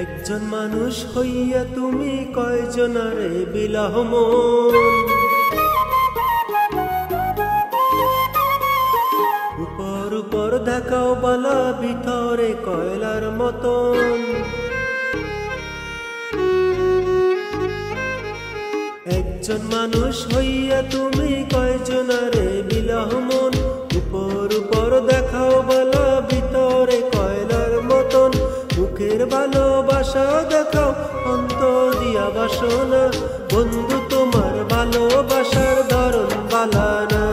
একজন মানুষ হইয়া তুমি কয়জনারে বিলাহ মন, উপর উপর দেখাও বালা ভিতরে কয়লার মতন। একজন মানুষ হইয়া তুমি কয়জনারে বিলাহ মন, উপর উপর দেখাও বালা ভিতরে কয়লার মতন। মুখের ভালোবাসা দেখাও অন্তর দিয়া বাসনা, বন্ধু তোমার ভালোবাসার ধরন বালা না,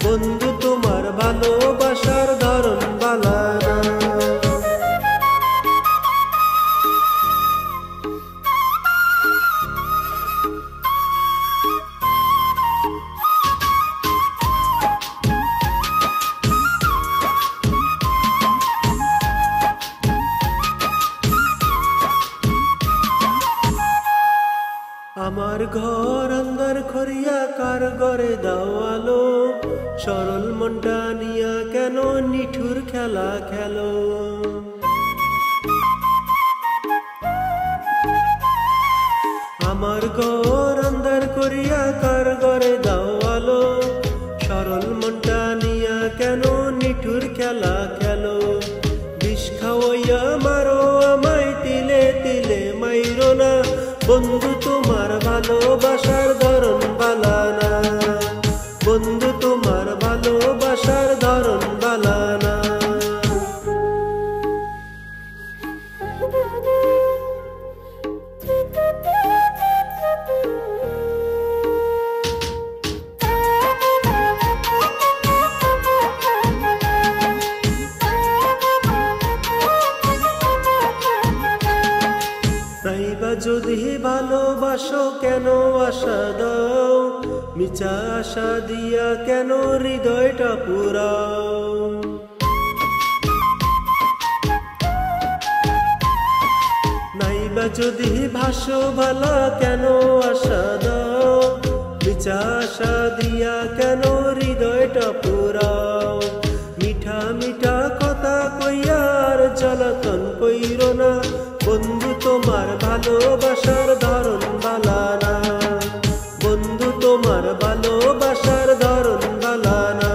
বন্ধু তোমার ভালোবাসার ধরন বালা না। আমার ঘর অন্ধকার করিয়া কার ঘরে দাও আলো, সরল মনটা নিয়া কেন নিঠুর খেলা খেলো। আমার ঘর অন্ধকার করিয়া কার ঘরে দাও আলো, সরল মনটা নিয়া কেন নিঠুর খেলা খেলো। বিষ খাওয়াইয়া মারো আমায় তিলে তিলে মাইরো না, বন্ধু তোমার ভালোবাসার ধরন বালা না, বন্ধু তোমার ভালোবাসার ধরন বালা না। নাইবা যদি ভালোবাসো কেন আশা দাও, মিছা আশা দিয়া কেন হৃদয়টা পুরাও। নাইবা যদি ভাসো ভালা কেন আশা দাও, মিছা আশা দিয়া কেন হৃদয়টা পুরাও। মিঠা মিঠা কথা কইয়া আর জ্বালাতন কইরো না, বন্ধু তোমার ভালোবাসার ধরন বালা না, বন্ধু তোমার ভালোবাসার ধরন বালা না।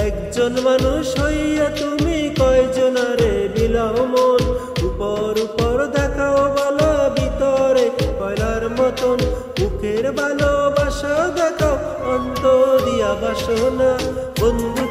একজন মানুষ হইয়া তুমি কয়জনারে বিলাও মন, উপর উপর দেখাও বালা ভিতরে কয়লার মতন। মুখের ভালোবাসা দেখাও অন্তর দিয়া বাসনা, বন্ধু